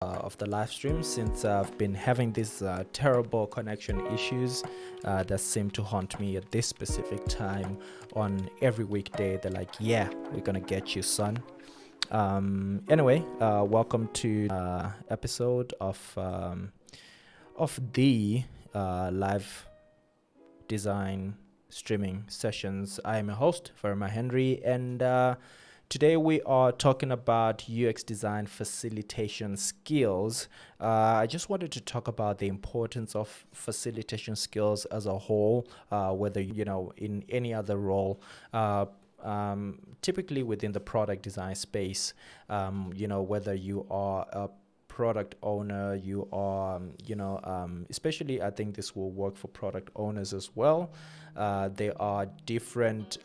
of the live stream since I've been having these terrible connection issues that seem to haunt me at this specific time on every weekday. They're like, yeah, we're gonna get you, son. Anyway, welcome to episode of the live design streaming sessions. I am a host, Verma Henry, and today we are talking about UX design facilitation skills. I just wanted to talk about the importance of facilitation skills as a whole, whether in any other role. Typically within the product design space, whether you are a product owner, you are, especially I think this will work for product owners as well. There are different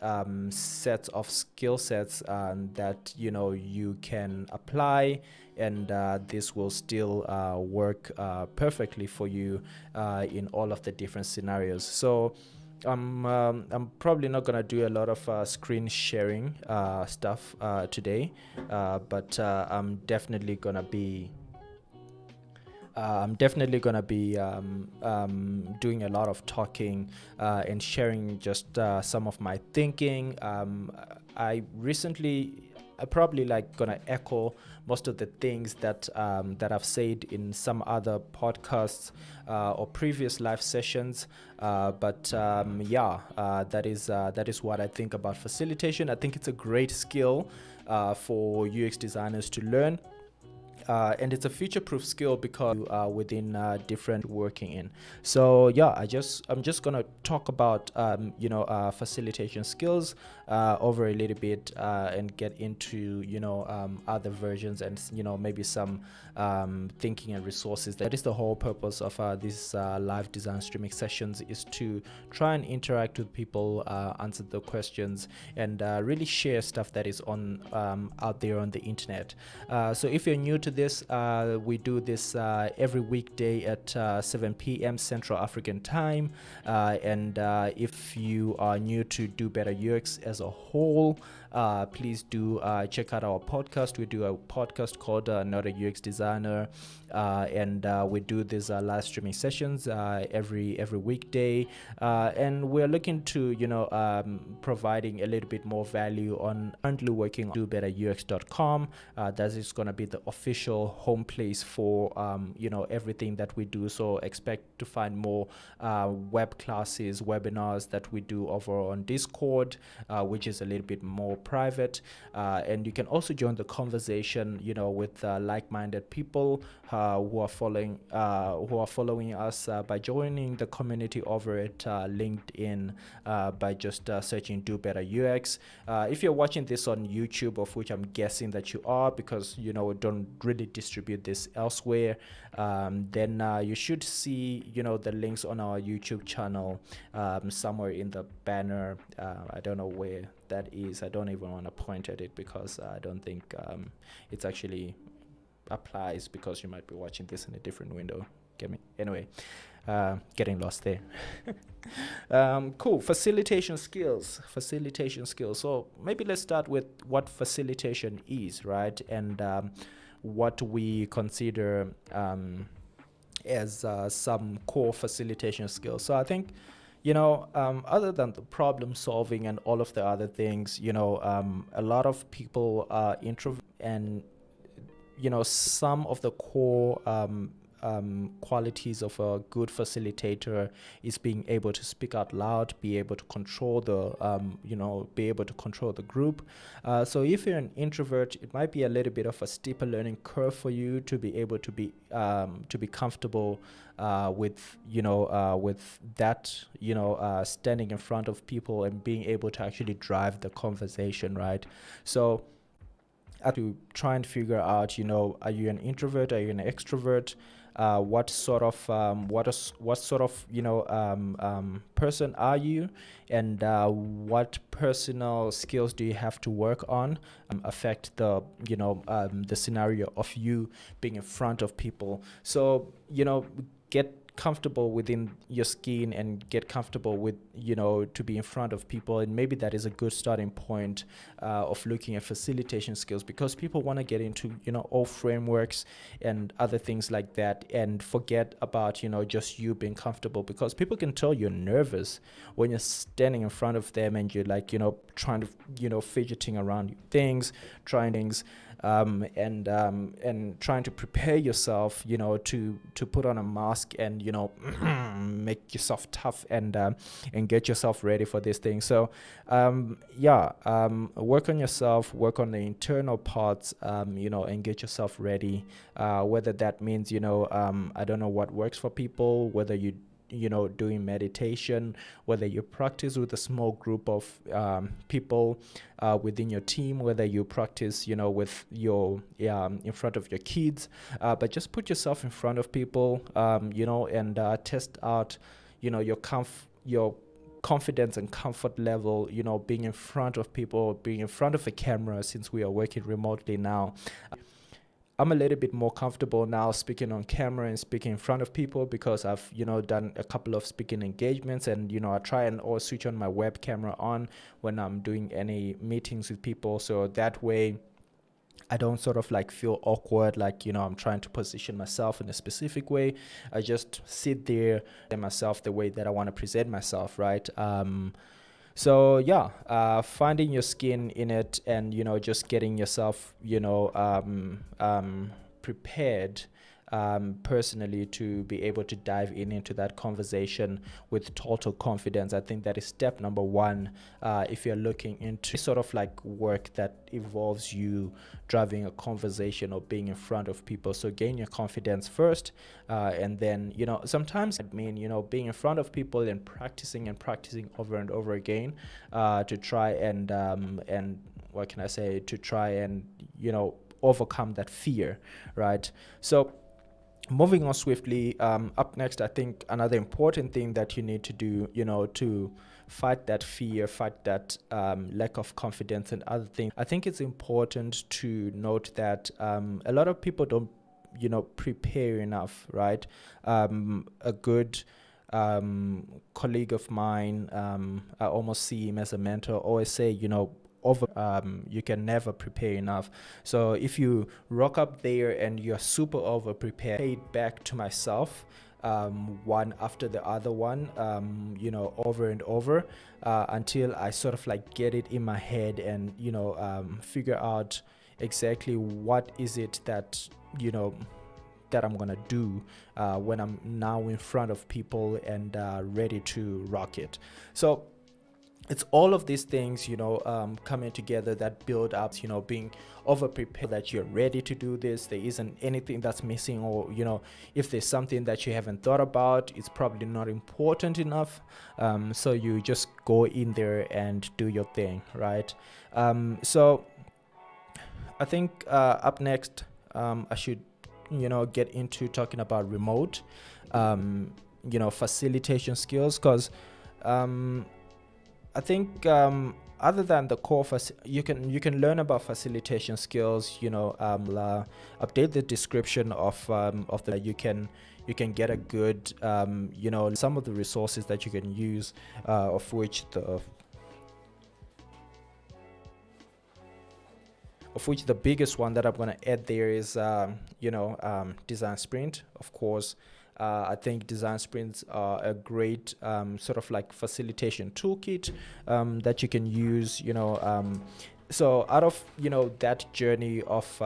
sets of skill sets that you can apply, and this will still work perfectly for you in all of the different scenarios. So I'm probably not gonna do a lot of screen sharing stuff today, but I'm definitely gonna be doing a lot of talking and sharing just some of my thinking. I probably gonna echo most of the things that I've said in some other podcasts or previous live sessions. That is what I think about facilitation. I think it's a great skill for UX designers to learn. And it's a future-proof skill because you are within different working in. So yeah, I'm just gonna talk about facilitation skills over a little bit and get into other versions and maybe some thinking and resources. That is the whole purpose of these live design streaming sessions, is to try and interact with people, answer the questions, and really share stuff that is on out there on the internet. So if you're new to this, we do this every weekday at 7 p.m. Central African time, and if you are new to Do Better UX as a whole, please do check out our podcast. We do a podcast called Not a UX Designer, and we do these live streaming sessions every weekday, and we're looking to providing a little bit more value on currently working on dobetterux.com. That is going to be the official home place for everything that we do. So expect to find more web classes, webinars that we do over on Discord, which is a little bit more private, and you can also join the conversation with like-minded people who are following us by joining the community over at LinkedIn by just searching Do Better UX. If you're watching this on YouTube, of which I'm guessing that you are, because we don't really distribute this elsewhere, then you should see the links on our YouTube channel somewhere in the banner. I don't know where that is. I don't even want to point at it because I don't think it's actually applies, because you might be watching this in a different window. Get me? Anyway, getting lost there. Cool. Facilitation skills. So maybe let's start with what facilitation is, right? And what we consider as some core facilitation skills. So I think other than the problem solving and all of the other things, a lot of people are introvert, and some of the core qualities of a good facilitator is being able to speak out loud, be able to control the group. So if you're an introvert, it might be a little bit of a steeper learning curve for you to be able to be comfortable with that, standing in front of people and being able to actually drive the conversation, right? So to try and figure out, are you an introvert? Are you an extrovert? What sort of person are you, and what personal skills do you have to work on affect the the scenario of you being in front of people? So comfortable within your skin and get comfortable with, to be in front of people. And maybe that is a good starting point of looking at facilitation skills, because people want to get into, all frameworks and other things like that, and forget about, just you being comfortable, because people can tell you're nervous when you're standing in front of them and you're like, trying to, fidgeting around things, trying things, and trying to prepare yourself, to put on a mask and, make yourself tough and get yourself ready for this thing. So work on yourself, work on the internal parts, and get yourself ready. Whether that means, I don't know what works for people, whether you doing meditation, whether you practice with a small group of people within your team, whether you practice, with your in front of your kids, but just put yourself in front of people, and test out, your confidence and comfort level, being in front of people, being in front of a camera, since we are working remotely now. I'm a little bit more comfortable now speaking on camera and speaking in front of people, because I've, done a couple of speaking engagements, and, I try and always switch on my web camera on when I'm doing any meetings with people. So that way I don't sort of like feel awkward, like, I'm trying to position myself in a specific way. I just sit there and myself the way that I want to present myself, right? Finding your skin in it, and just getting yourself prepared personally to be able to dive into that conversation with total confidence. I think that is step number one if you're looking into sort of like work that involves you driving a conversation or being in front of people. So gain your confidence first, and then sometimes being in front of people and practicing over and over again to try and what can I say, to try and overcome that fear, right? So moving on swiftly, up next, I think another important thing that you need to do, to fight that fear, fight that lack of confidence and other things. I think it's important to note that a lot of people don't, prepare enough, right? A good colleague of mine, I almost see him as a mentor, always say, you can never prepare enough. So if you rock up there and you're super over prepared, I played back to myself one after the other one, over and over until I sort of like get it in my head and figure out exactly what is it that that I'm gonna do when I'm now in front of people and ready to rock it. So it's all of these things, coming together that build up, being over prepared, that you're ready to do this. There isn't anything that's missing, or, if there's something that you haven't thought about, it's probably not important enough. So you just go in there and do your thing, right? So I think up next, I should, get into talking about remote, facilitation skills, because I think other than the core, you can learn about facilitation skills. Update the description of the. You can get a good some of the resources that you can use, of which the biggest one that I'm going to add there is Design Sprint, of course. I think design sprints are a great sort of like facilitation toolkit that you can use. So out of that journey of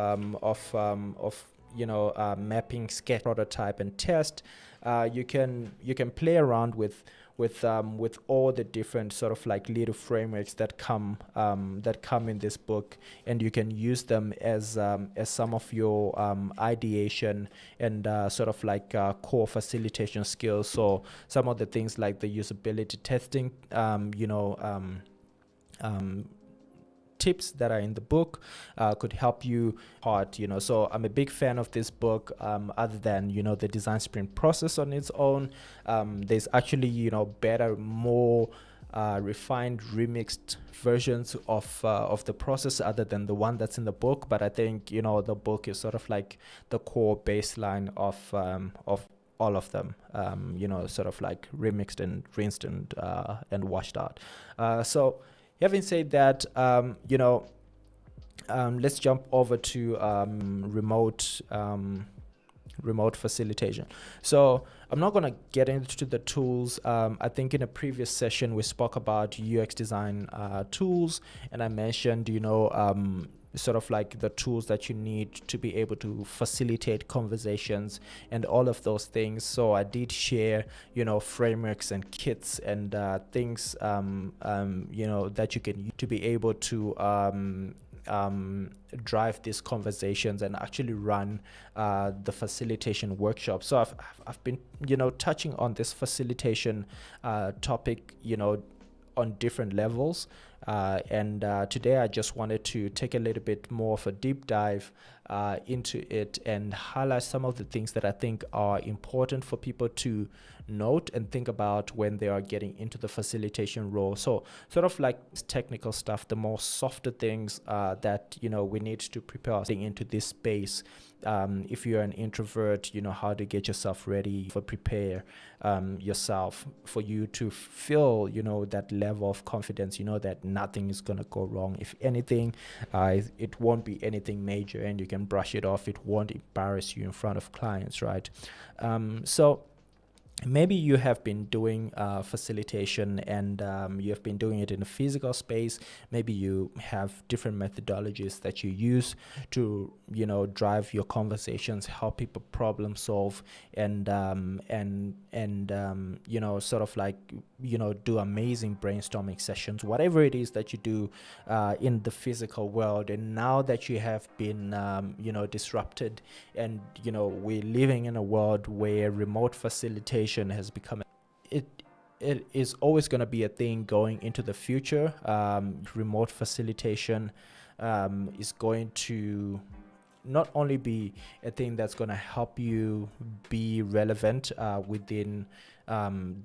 mapping, sketch, prototype, and test, you can play around with all the different sort of like little frameworks that come in this book, and you can use them as some of your ideation and sort of like core facilitation skills. So some of the things like the usability testing, tips that are in the book could help you part. So I'm a big fan of this book. Other than the design sprint process on its own, there's actually better, more refined, remixed versions of the process other than the one that's in the book. But I think the book is sort of like the core baseline of all of them, sort of like remixed and rinsed and washed out. So having said that, let's jump over to remote facilitation. So I'm not going to get into the tools. I think in a previous session we spoke about UX design tools, and I mentioned, sort of like the tools that you need to be able to facilitate conversations and all of those things. So I did share, frameworks and kits and things, that you can use to be able to drive these conversations and actually run the facilitation workshop. So I've been touching on this facilitation topic on different levels, and today I just wanted to take a little bit more of a deep dive into it and highlight some of the things that I think are important for people to note and think about when they are getting into the facilitation role. So sort of like technical stuff, the more softer things that we need to prepare into this space. If you're an introvert, how to get yourself ready, for prepare yourself for you to feel that level of confidence, that nothing is going to go wrong. If anything, it won't be anything major and you can brush it off. It won't embarrass you in front of clients, right? So maybe you have been doing facilitation and you have been doing it in a physical space. Maybe you have different methodologies that you use to drive your conversations, help people problem solve, and sort of like do amazing brainstorming sessions, whatever it is that you do in the physical world. And now that you have been disrupted, and we're living in a world where remote facilitation has become it is always going to be a thing going into the future. Remote facilitation is going to not only be a thing that's going to help you be relevant within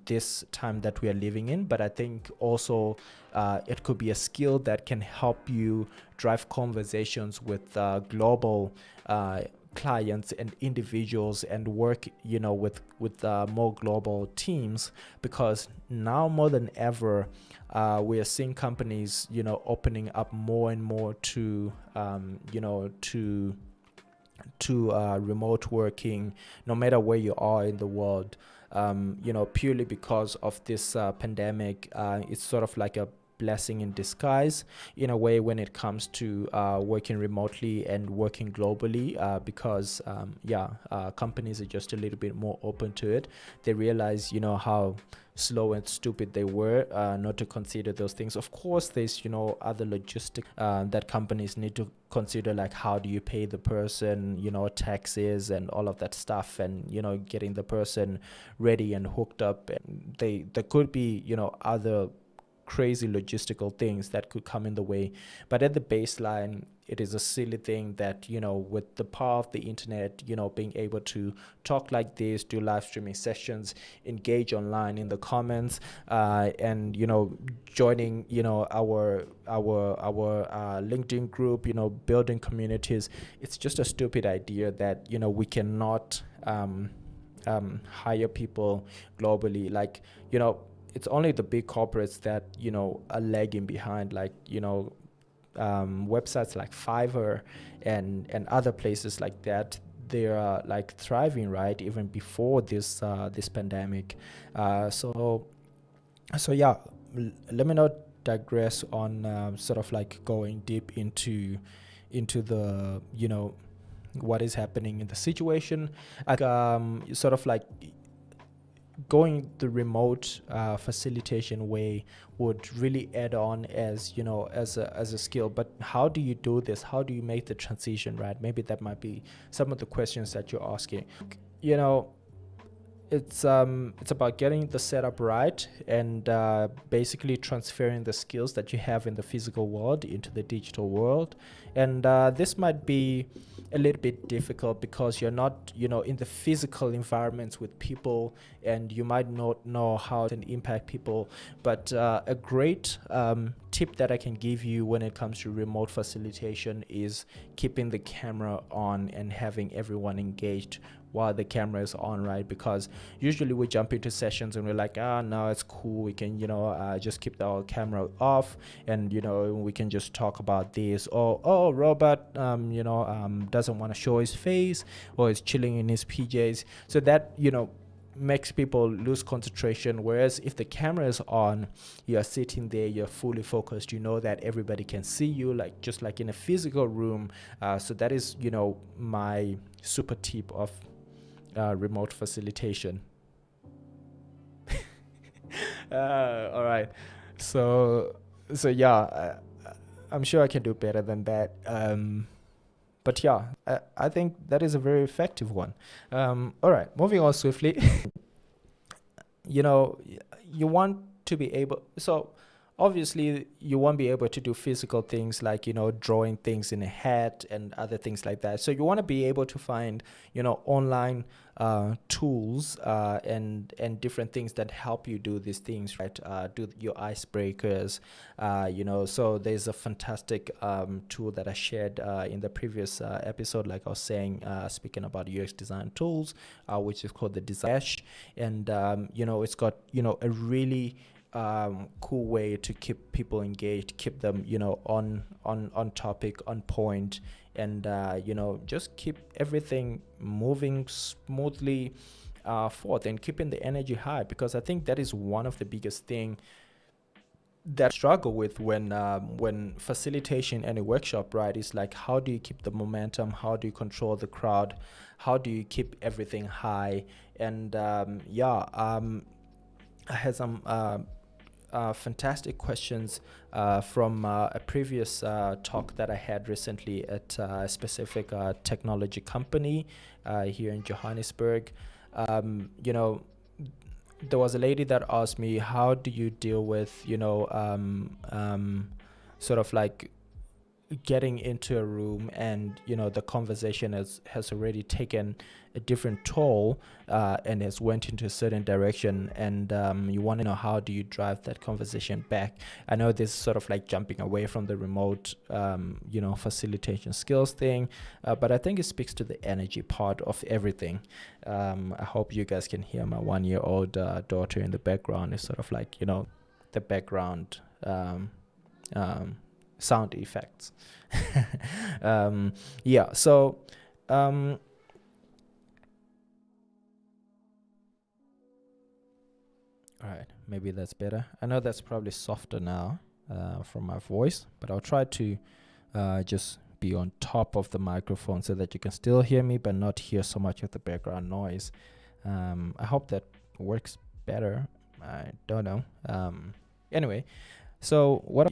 this time that we are living in, but I think also it could be a skill that can help you drive conversations with global clients and individuals and work with more global teams, because now more than ever we are seeing companies opening up more and more to remote working, no matter where you are in the world, purely because of this pandemic. It's sort of like a blessing in disguise in a way when it comes to working remotely and working globally, because companies are just a little bit more open to it. They realize how slow and stupid they were not to consider those things. Of course there's other logistics that companies need to consider, like how do you pay the person, taxes and all of that stuff, and getting the person ready and hooked up. And there could be other crazy logistical things that could come in the way, but at the baseline it is a silly thing that with the power of the internet, being able to talk like this, do live streaming sessions, engage online in the comments, and joining our LinkedIn group, building communities. It's just a stupid idea that we cannot hire people globally. Like it's only the big corporates that are lagging behind, like websites like Fiverr and other places like that. They are like thriving, right, even before this pandemic. So yeah, let me not digress on sort of like going deep into the what is happening in the situation. Sort of like going the remote facilitation way would really add on as a skill. But how do you do this? How do you make the transition, right? Maybe that might be some of the questions that you're asking. It's about getting the setup right and basically transferring the skills that you have in the physical world into the digital world. And this might be a little bit difficult because you're not, in the physical environments with people, and you might not know how to impact people. But a great tip that I can give you when it comes to remote facilitation is keeping the camera on and having everyone engaged while the camera is on, right? Because usually we jump into sessions and we're like, no, it's cool, we can, just keep our camera off, and we can just talk about this. Or, oh, Robert doesn't want to show his face, or is chilling in his PJs, so that makes people lose concentration. Whereas if the camera is on, you're sitting there, you're fully focused, you know that everybody can see you, like just like in a physical room. So that is my super tip of remote facilitation. All right, so yeah, I'm sure I can do better than that. But yeah, I think that is a very effective one. All right, moving on swiftly. you know, you want to be able, so obviously you won't be able to do physical things like, drawing things in a hat and other things like that. So you want to be able to find, online tools and different things that help you do these things, right? Do your icebreakers, so there's a fantastic tool that I shared in the previous episode, like I was saying, speaking about UX design tools, which is called the Design Facilitation. And it's got a really cool way to keep people engaged, keep them on topic, on point, and just keep everything moving smoothly forth, and keeping the energy high, because I think that is one of the biggest thing that I struggle with when facilitation any workshop, right? Is like, how do you keep the momentum, how do you control the crowd, how do you keep everything high? And I had some fantastic questions from a previous talk that I had recently at a specific technology company here in Johannesburg. There was a lady that asked me, how do you deal with, sort of like getting into a room and the conversation has already taken a different toll and has went into a certain direction, and you want to know, how do you drive that conversation back? I know this is sort of like jumping away from the remote facilitation skills thing, but I think it speaks to the energy part of everything. I hope you guys can hear my 1-year-old daughter in the background. It's sort of like the background sound effects. So all right, maybe that's better. I know that's probably softer now from my voice, but I'll try to just be on top of the microphone so that you can still hear me but not hear so much of the background noise. I hope that works better. I don't know. Anyway, so what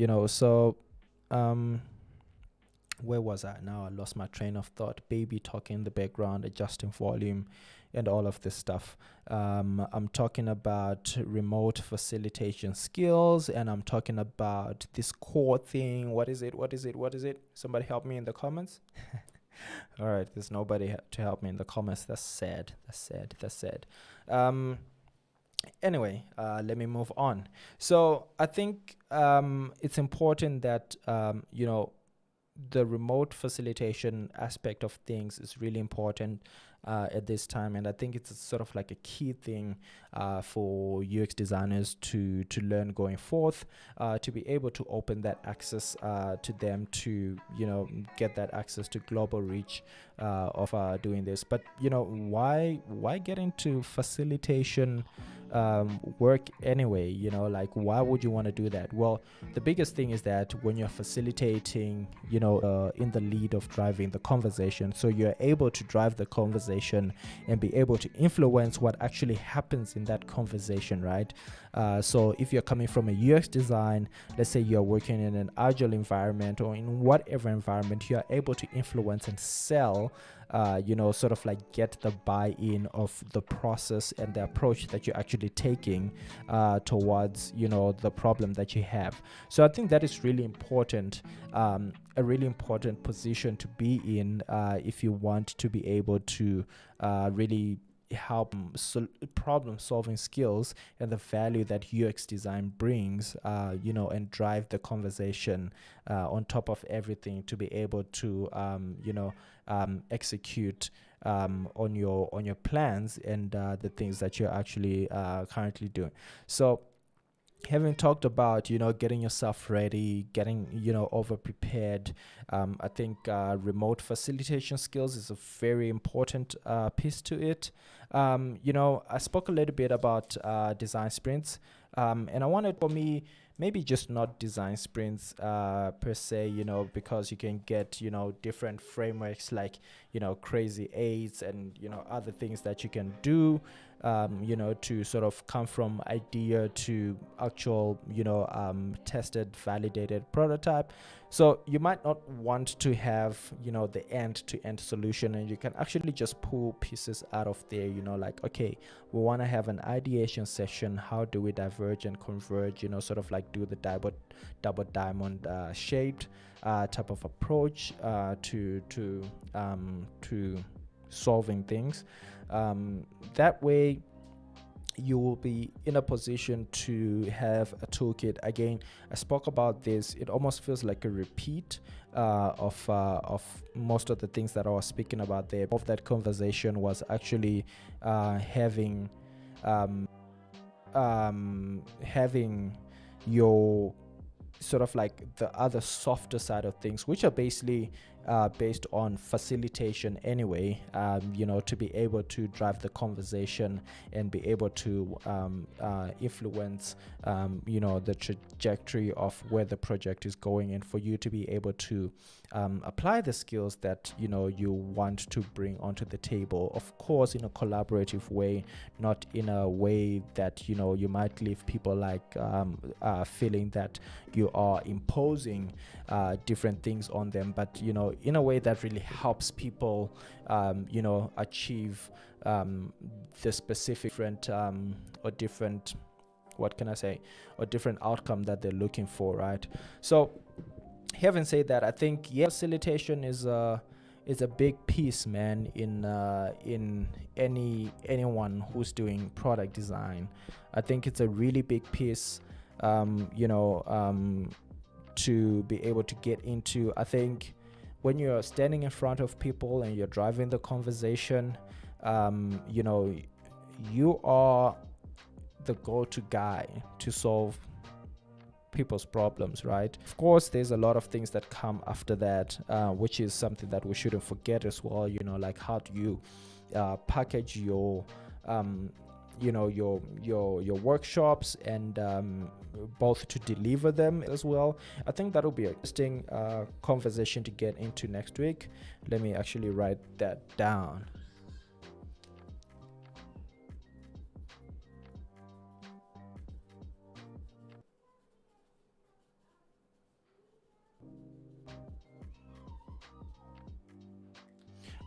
where was I now? I lost my train of thought. Baby talking in the background, adjusting volume, and all of this stuff. I'm talking about remote facilitation skills, and I'm talking about this core thing. What is it? Somebody help me in the comments. All right, there's nobody to help me in the comments. That's sad. Anyway, let me move on. So I think it's important that the remote facilitation aspect of things is really important at this time, and I think it's sort of like a key thing for UX designers to learn going forth, to be able to open that access to them, to get that access to global reach of doing this. But why get into facilitation work anyway? Like, why would you want to do that? Well, the biggest thing is that when you're facilitating, in the lead of driving the conversation, so you're able to drive the conversation and be able to influence what actually happens in that conversation, right? So if you're coming from a UX design, let's say you're working in an agile environment or in whatever environment, you are able to influence and sell, sort of like get the buy-in of the process and the approach that you're actually taking towards, the problem that you have. So I think that is really important, a really important position to be in if you want to be able to really help problem solving skills and the value that UX design brings, and drive the conversation on top of everything, to be able to execute on your plans and the things that you're actually currently doing. So having talked about getting yourself ready, getting over prepared, I think remote facilitation skills is a very important piece to it. I spoke a little bit about design sprints, and I wanted, for me, maybe just not design sprints per se, because you can get different frameworks like crazy eights and other things that you can do, to sort of come from idea to actual, tested, validated prototype. So you might not want to have, the end-to-end solution, and you can actually just pull pieces out of there, like, okay, we want to have an ideation session. How do we diverge and converge, sort of like do the double diamond shaped type of approach to solving things. That way you will be in a position to have a toolkit. Again, I spoke about this. It almost feels like a repeat of most of the things that I was speaking about there. Of that conversation was actually having your sort of like the other softer side of things, which are basically based on facilitation anyway, to be able to drive the conversation and be able to influence the trajectory of where the project is going, and for you to be able to apply the skills that you want to bring onto the table, of course in a collaborative way, not in a way that you might leave people like feeling that you are imposing different things on them, but in a way that really helps people achieve the specific different outcome that they're looking for, right? So having said that, I think facilitation is a big piece, man, in anyone who's doing product design. I think it's a really big piece, to be able to get into. I think when you're standing in front of people and you're driving the conversation, you are the go-to guy to solve people's problems, right? Of course, there's a lot of things that come after that, which is something that we shouldn't forget as well. Like how do you package your your workshops and both to deliver them as well. I think that'll be an interesting conversation to get into next week. Let me actually write that down.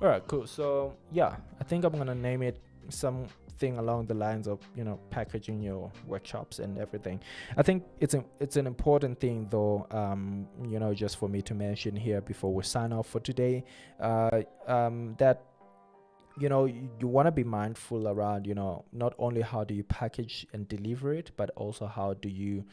All right, cool. So yeah, I think I'm gonna name it something along the lines of packaging your workshops and everything. I think it's an important thing though, just for me to mention here before we sign off for today, that you want to be mindful around not only how do you package and deliver it, but also how do you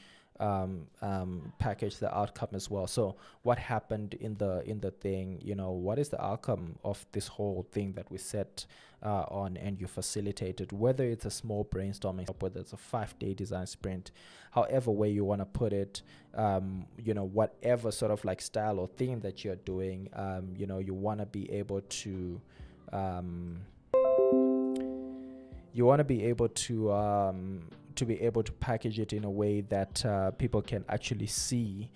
package the outcome as well. So what happened in the thing, what is the outcome of this whole thing that we set on and you facilitated, whether it's a small brainstorming, whether it's a 5-day design sprint, however way you want to put it, whatever sort of like style or thing that you're doing, you want to be able to be able to package it in a way that people can actually see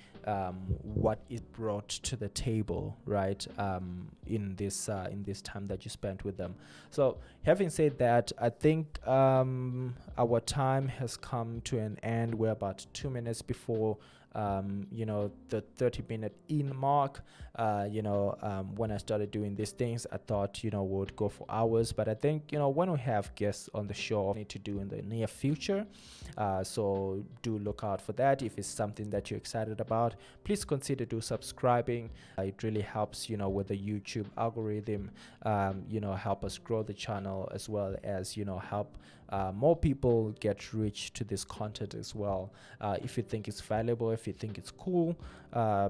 what is brought to the table, right? In this time that you spent with them. So having said that, I think our time has come to an end. We're about 2 minutes before the 30-minute in mark. When I started doing these things, I thought we would go for hours, but I think when we have guests on the show, we need to do in the near future, so do look out for that. If it's something that you're excited about, please consider subscribing. It really helps with the YouTube algorithm, help us grow the channel, as well as help more people get reach to this content as well. If you think it's valuable, if if you think it's cool,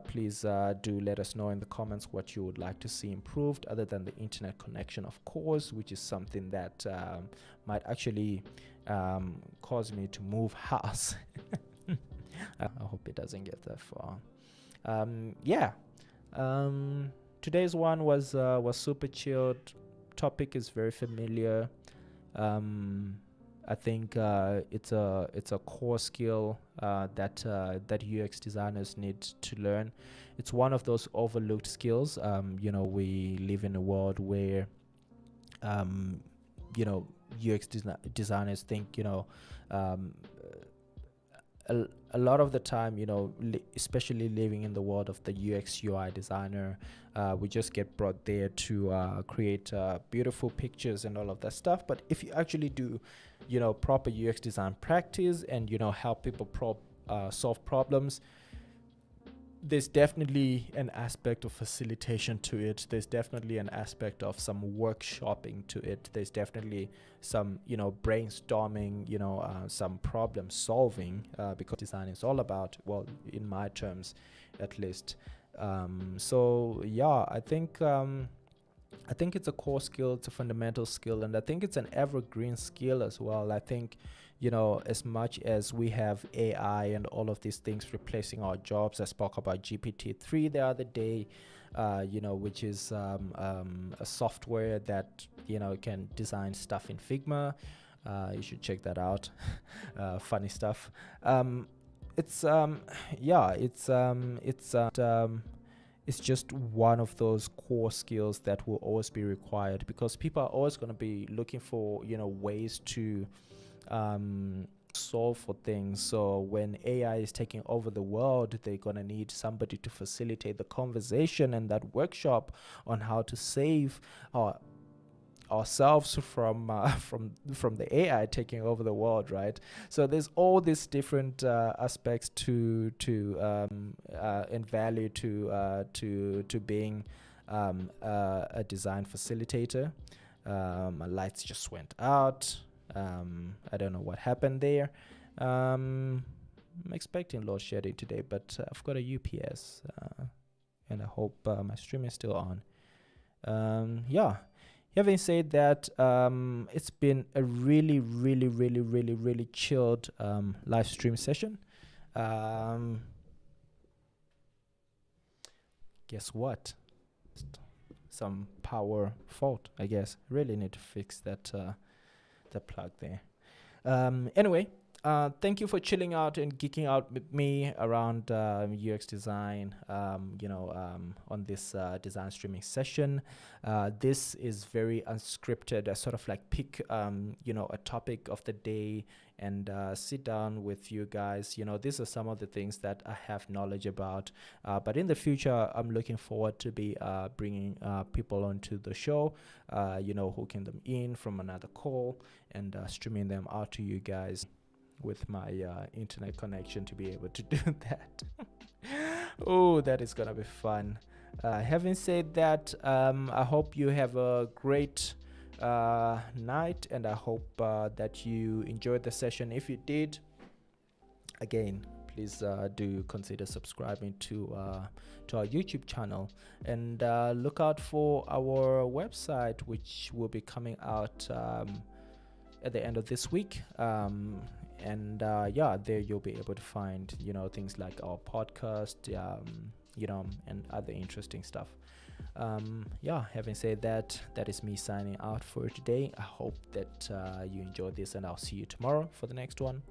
please do let us know in the comments what you would like to see improved, other than the internet connection, of course, which is something that might actually cause me to move house. I hope it doesn't get that far. Today's one was super chilled. Topic is very familiar. I think it's a core skill that UX designers need to learn. It's one of those overlooked skills. We live in a world where UX designers think a lot of the time, especially living in the world of the UX UI designer, we just get brought there to create beautiful pictures and all of that stuff. But if you actually do, proper UX design practice and, help people solve problems, there's definitely an aspect of facilitation to it. There's definitely an aspect of some workshopping to it. There's definitely some, brainstorming, some problem solving, because design is all about, well, in my terms, at least. I think it's a core skill. It's a fundamental skill, and I think it's an evergreen skill as well. I think, as much as we have AI and all of these things replacing our jobs, I spoke about GPT-3 the other day, which is a software that, can design stuff in Figma. You should check that out. Funny stuff. It's just one of those core skills that will always be required, because people are always going to be looking for, ways to solve for things. So when AI is taking over the world, they're going to need somebody to facilitate the conversation and that workshop on how to save ourselves from the AI taking over the world, right? So there's all these different aspects to and value to being a design facilitator. My lights just went out. I don't know what happened there. I'm expecting load shedding today, but I've got a UPS, and I hope my stream is still on. Having said that, it's been a really, really, really, really, really chilled live stream session. Guess what? Some power fault, I guess. Really need to fix that plug there. Anyway, thank you for chilling out and geeking out with me around UX design, on this design streaming session. This is very unscripted. I sort of like pick, a topic of the day and sit down with you guys. These are some of the things that I have knowledge about. But in the future, I'm looking forward to be bringing people onto the show, hooking them in from another call and streaming them out to you guys with my internet connection to be able to do that. Oh, that is gonna be fun. Having said that, I hope you have a great night, and I hope that you enjoyed the session. If you did, again, please do consider subscribing to our YouTube channel, and look out for our website, which will be coming out at the end of this week. There you'll be able to find things like our podcast, and other interesting stuff. Having said that, that is me signing out for today. I hope that you enjoyed this, and I'll see you tomorrow for the next one.